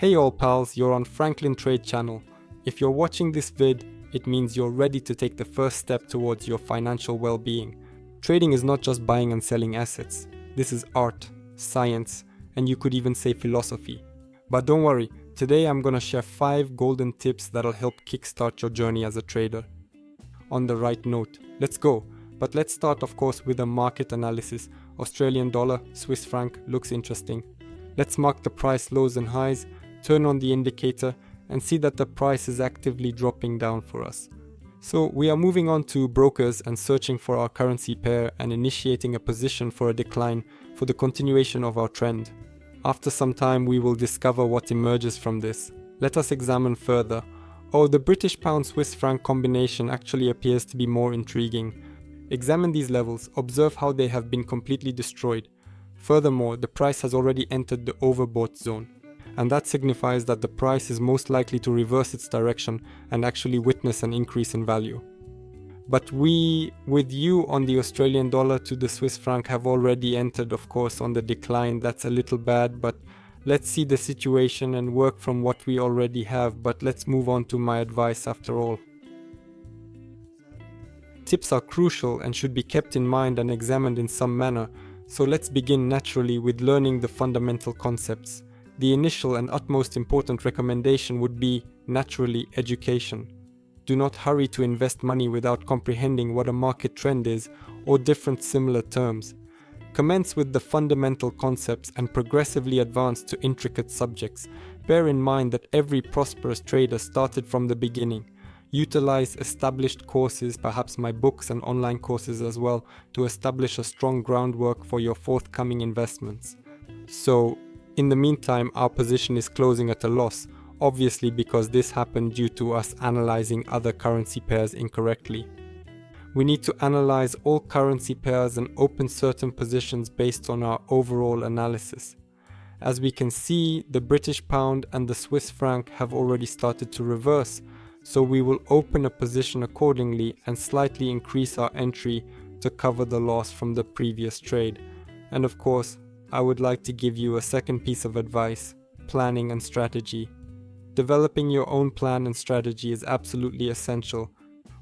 Hey all pals, you're on Franklin Trade Channel. If you're watching this vid, it means you're ready to take the first step towards your financial well-being. Trading is not just buying and selling assets. This is art, science, and you could even say philosophy. But don't worry, today I'm gonna share 5 golden tips that'll help kickstart your journey as a trader. On the right note, let's go. But let's start of course with a market analysis. Australian dollar, Swiss franc looks interesting. Let's mark the price lows and highs, turn on the indicator and see that the price is actively dropping down for us. So we are moving on to brokers and searching for our currency pair and initiating a position for a decline for the continuation of our trend. After some time we will discover what emerges from this. Let us examine further. Oh, the British pound Swiss franc combination actually appears to be more intriguing. Examine these levels, observe how they have been completely destroyed. Furthermore, the price has already entered the overbought zone. And that signifies that the price is most likely to reverse its direction and actually witness an increase in value. But we, with you on the Australian dollar to the Swiss franc, have already entered, of course, on the decline. That's a little bad, but let's see the situation and work from what we already have. But let's move on to my advice after all. Tips are crucial and should be kept in mind and examined in some manner. So let's begin naturally with learning the fundamental concepts. The initial and utmost important recommendation would be, naturally, education. Do not hurry to invest money without comprehending what a market trend is or different similar terms. Commence with the fundamental concepts and progressively advance to intricate subjects. Bear in mind that every prosperous trader started from the beginning. Utilize established courses, perhaps my books and online courses as well, to establish a strong groundwork for your forthcoming investments. So, in the meantime, our position is closing at a loss, obviously because this happened due to us analyzing other currency pairs incorrectly. We need to analyze all currency pairs and open certain positions based on our overall analysis. As we can see, the British pound and the Swiss franc have already started to reverse, so we will open a position accordingly and slightly increase our entry to cover the loss from the previous trade. And of course, I would like to give you a second piece of advice: planning and strategy. Developing your own plan and strategy is absolutely essential.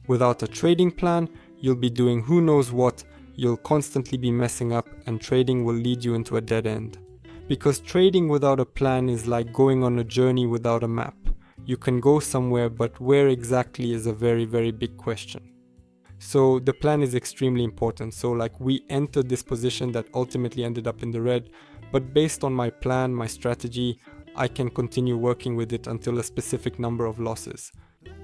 Without a trading plan, you'll be doing who knows what, you'll constantly be messing up, and trading will lead you into a dead end. Because trading without a plan is like going on a journey without a map. You can go somewhere, but where exactly is a very, very big question. So the plan is extremely important. So like we entered this position that ultimately ended up in the red, but based on my plan, my strategy, I can continue working with it until a specific number of losses.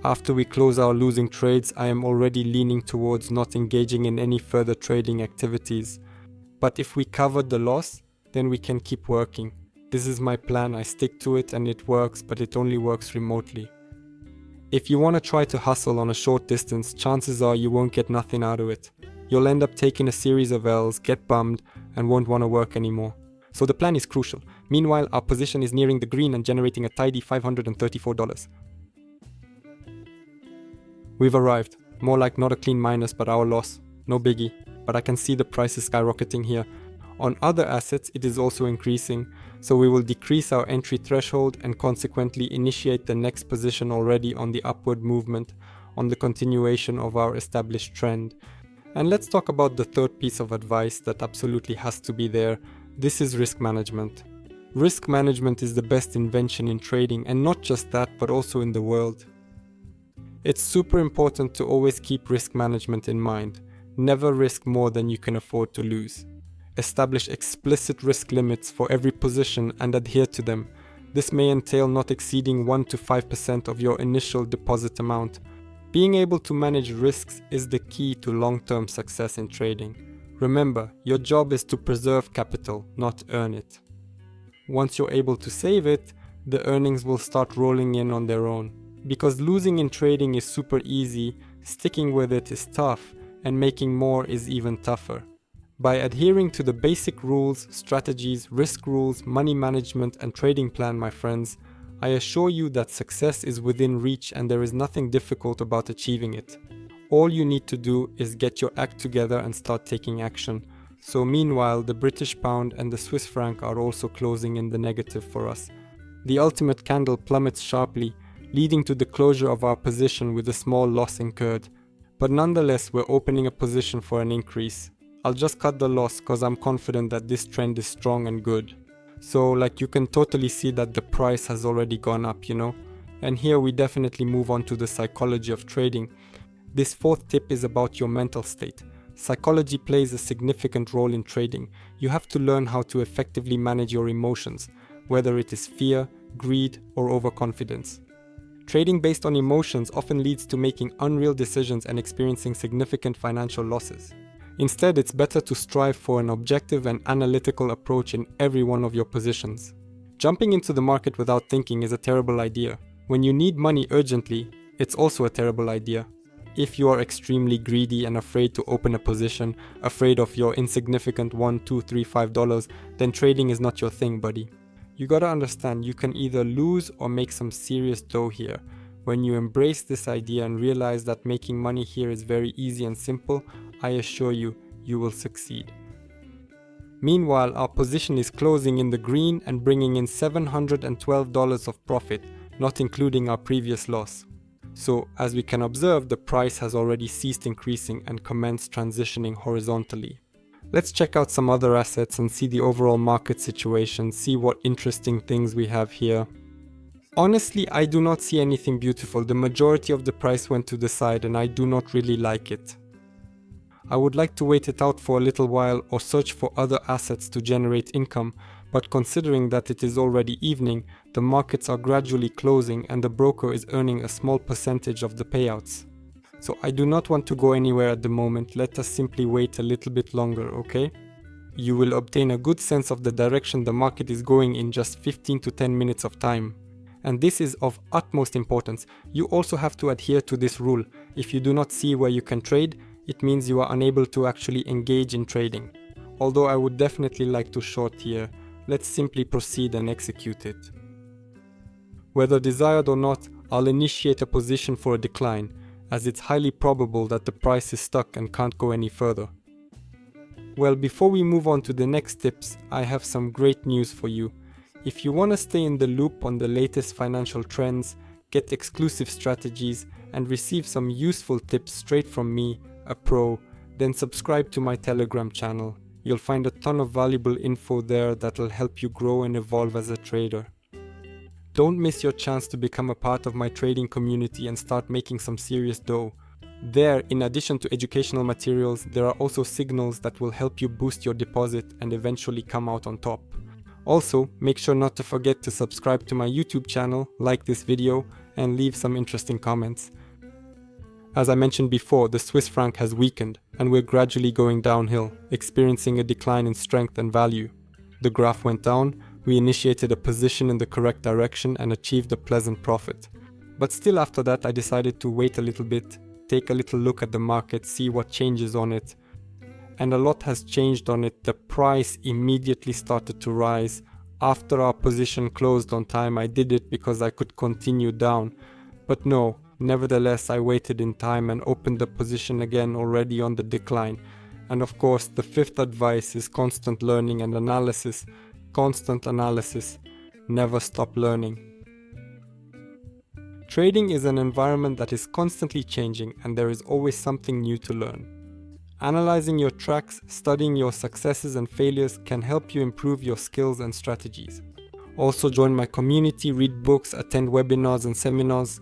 After we close our losing trades, I am already leaning towards not engaging in any further trading activities. But if we covered the loss, then we can keep working. This is my plan, I stick to it and it works, but it only works remotely. If you want to try to hustle on a short distance, chances are you won't get nothing out of it. You'll end up taking a series of L's, get bummed, and won't want to work anymore. So the plan is crucial. Meanwhile, our position is nearing the green and generating a tidy $534. We've arrived. More like not a clean minus, but our loss. No biggie. But I can see the price is skyrocketing here. On other assets, it is also increasing, so we will decrease our entry threshold and consequently initiate the next position already on the upward movement, on the continuation of our established trend. And let's talk about the third piece of advice that absolutely has to be there. This is risk management. Risk management is the best invention in trading, and not just that, but also in the world. It's super important to always keep risk management in mind. Never risk more than you can afford to lose. Establish explicit risk limits for every position and adhere to them. This may entail not exceeding 1 to 5% of your initial deposit amount. Being able to manage risks is the key to long-term success in trading. Remember, your job is to preserve capital, not earn it. Once you're able to save it, the earnings will start rolling in on their own. Because losing in trading is super easy, sticking with it is tough, and making more is even tougher. By adhering to the basic rules, strategies, risk rules, money management and trading plan, my friends, I assure you that success is within reach and there is nothing difficult about achieving it. All you need to do is get your act together and start taking action. So meanwhile, the British pound and the Swiss franc are also closing in the negative for us. The ultimate candle plummets sharply, leading to the closure of our position with a small loss incurred. But nonetheless, we're opening a position for an increase. I'll just cut the loss cause I'm confident that this trend is strong and good. So like you can totally see that the price has already gone up, you know. And here we definitely move on to the psychology of trading. This fourth tip is about your mental state. Psychology plays a significant role in trading. You have to learn how to effectively manage your emotions, whether it is fear, greed, or overconfidence. Trading based on emotions often leads to making unreal decisions and experiencing significant financial losses. Instead, it's better to strive for an objective and analytical approach in every one of your positions. Jumping into the market without thinking is a terrible idea. When you need money urgently, it's also a terrible idea. If you are extremely greedy and afraid to open a position, afraid of your insignificant $1, $2, $3, $5, then trading is not your thing, buddy. You gotta understand, you can either lose or make some serious dough here. When you embrace this idea and realize that making money here is very easy and simple, I assure you, you will succeed. Meanwhile, our position is closing in the green and bringing in $712 of profit, not including our previous loss. So, as we can observe, the price has already ceased increasing and commenced transitioning horizontally. Let's check out some other assets and see the overall market situation, see what interesting things we have here. Honestly, I do not see anything beautiful. The majority of the price went to the side and I do not really like it. I would like to wait it out for a little while or search for other assets to generate income, but considering that it is already evening, the markets are gradually closing and the broker is earning a small percentage of the payouts. So I do not want to go anywhere at the moment, let us simply wait a little bit longer, okay? You will obtain a good sense of the direction the market is going in just 15 to 10 minutes of time. And this is of utmost importance. You also have to adhere to this rule. If you do not see where you can trade, it means you are unable to actually engage in trading. Although I would definitely like to short here, let's simply proceed and execute it. Whether desired or not, I'll initiate a position for a decline, as it's highly probable that the price is stuck and can't go any further. Well, before we move on to the next tips, I have some great news for you. If you want to stay in the loop on the latest financial trends, get exclusive strategies, and receive some useful tips straight from me, a pro, then subscribe to my Telegram channel. You'll find a ton of valuable info there that'll help you grow and evolve as a trader. Don't miss your chance to become a part of my trading community and start making some serious dough. There, in addition to educational materials, there are also signals that will help you boost your deposit and eventually come out on top. Also, make sure not to forget to subscribe to my YouTube channel, like this video, and leave some interesting comments. As I mentioned before, the Swiss franc has weakened, and we're gradually going downhill, experiencing a decline in strength and value. The graph went down, we initiated a position in the correct direction and achieved a pleasant profit. But still after that I decided to wait a little bit, take a little look at the market, see what changes on it. And a lot has changed on it. The price immediately started to rise. After our position closed on time, I did it because I could continue down. But no, nevertheless I waited in time and opened the position again already on the decline. And of course the fifth advice is constant learning and analysis. Constant analysis. Never stop learning. Trading is an environment that is constantly changing and there is always something new to learn. Analyzing your tracks, studying your successes and failures can help you improve your skills and strategies. Also join my community, read books, attend webinars and seminars.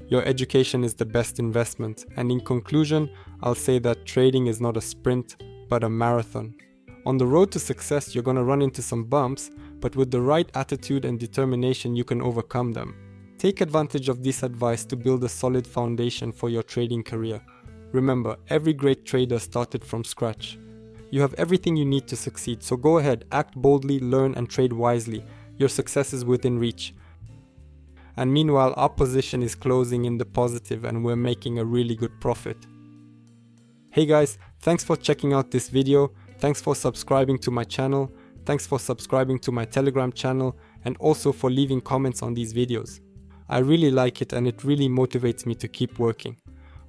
Your education is the best investment, and in conclusion, I'll say that trading is not a sprint, but a marathon. On the road to success, you're gonna run into some bumps, but with the right attitude and determination, you can overcome them. Take advantage of this advice to build a solid foundation for your trading career. Remember, every great trader started from scratch. You have everything you need to succeed, so go ahead, act boldly, learn and trade wisely. Your success is within reach. And meanwhile, our position is closing in the positive and we're making a really good profit. Hey guys, thanks for checking out this video. Thanks for subscribing to my channel. Thanks for subscribing to my Telegram channel and also for leaving comments on these videos. I really like it and it really motivates me to keep working.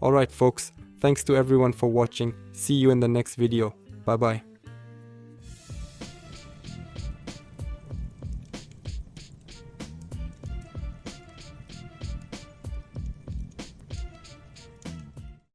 Alright folks, thanks to everyone for watching. See you in the next video. Bye bye.